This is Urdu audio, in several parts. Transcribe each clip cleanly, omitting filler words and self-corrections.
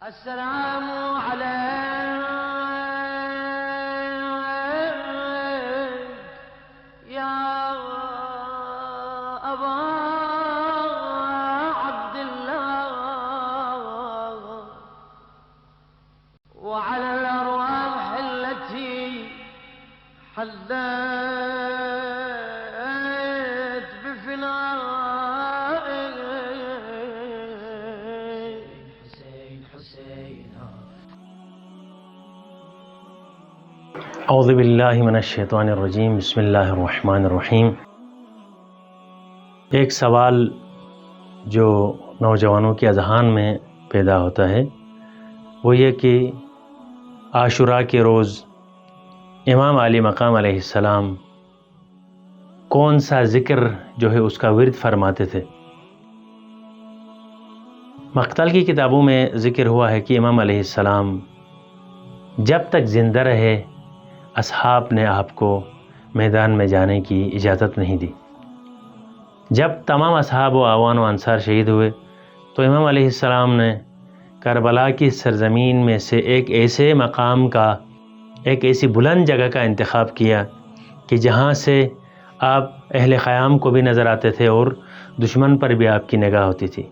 السلام عليك يا أبا عبد الله وعلى الأرواح التي حلت بفنائك. حسين حسين اعوذ باللہ من الشیطان الرجیم، بسم اللہ الرحمن الرحیم۔ ایک سوال جو نوجوانوں کے اذہان میں پیدا ہوتا ہے وہ یہ کہ عاشوراء کے روز امام علی مقام علیہ السلام کون سا ذکر جو ہے اس کا ورد فرماتے تھے؟ مقتل کی کتابوں میں ذکر ہوا ہے کہ امام علیہ السلام جب تک زندہ رہے اصحاب نے آپ کو میدان میں جانے کی اجازت نہیں دی۔ جب تمام اصحاب و اعوان و انصار شہید ہوئے تو امام علیہ السلام نے کربلا کی سرزمین میں سے ایک ایسے مقام کا، ایک ایسی بلند جگہ کا انتخاب کیا کہ جہاں سے آپ اہل خیام کو بھی نظر آتے تھے اور دشمن پر بھی آپ کی نگاہ ہوتی تھی،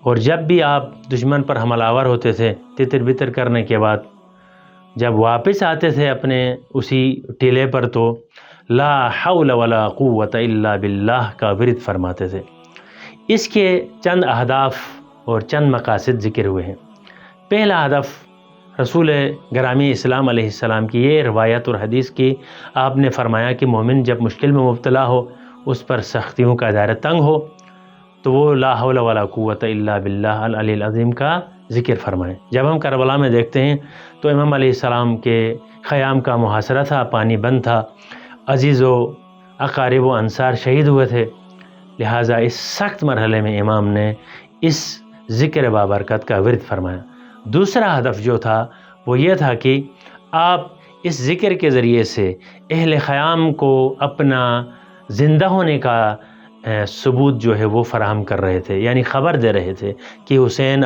اور جب بھی آپ دشمن پر حملہ آور ہوتے تھے تتر بتر کرنے کے بعد جب واپس آتے تھے اپنے اسی ٹیلے پر تو لا حول ولا قوت الا باللہ کا ورد فرماتے تھے۔ اس کے چند اہداف اور چند مقاصد ذکر ہوئے ہیں۔ پہلا ہدف رسول گرامی اسلام علیہ السلام کی یہ روایت اور حدیث کی آپ نے فرمایا کہ مومن جب مشکل میں مبتلا ہو، اس پر سختیوں کا دائرہ تنگ ہو، تو وہ لا حول ولا قوت الا باللہ العلی العظیم کا ذکر فرمائیں۔ جب ہم کربلا میں دیکھتے ہیں تو امام علیہ السلام کے خیام کا محاصرہ تھا، پانی بند تھا، عزیز و اقارب و انصار شہید ہوئے تھے، لہٰذا اس سخت مرحلے میں امام نے اس ذکر بابرکت کا ورد فرمایا۔ دوسرا ہدف جو تھا وہ یہ تھا کہ آپ اس ذکر کے ذریعے سے اہل خیام کو اپنا زندہ ہونے کا ثبوت جو ہے وہ فراہم کر رہے تھے، یعنی خبر دے رہے تھے کہ حسین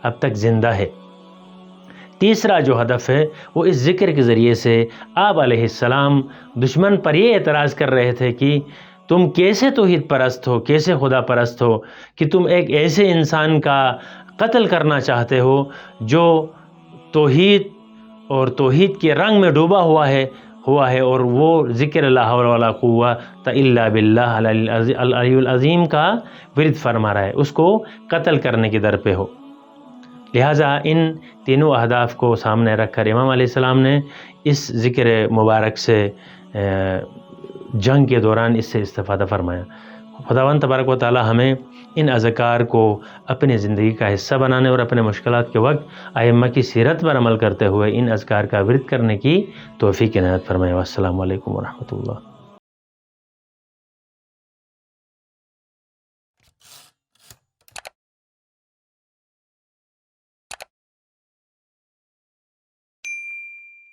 اب تک زندہ ہے۔ تیسرا جو ہدف ہے وہ اس ذکر کے ذریعے سے آپ علیہ السلام دشمن پر یہ اعتراض کر رہے تھے کہ تم کیسے توحید پرست ہو، کیسے خدا پرست ہو کہ تم ایک ایسے انسان کا قتل کرنا چاہتے ہو جو توحید اور توحید کے رنگ میں ڈوبا ہوا ہے اور وہ ذکر لا حول ولا قوت الا باللہ العلی العظیم کا ورد فرما رہا ہے، اس کو قتل کرنے کی در پہ ہو۔ لہٰذا ان تینوں اہداف کو سامنے رکھ کر امام علیہ السلام نے اس ذکر مبارک سے جنگ کے دوران اس سے استفادہ فرمایا۔ خداوند تبارک و تعالی ہمیں ان اذکار کو اپنی زندگی کا حصہ بنانے اور اپنے مشکلات کے وقت ائمہ کی سیرت پر عمل کرتے ہوئے ان اذکار کا ورد کرنے کی توفیق عنایت فرمائے۔ والسلام علیکم ورحمۃ اللہ۔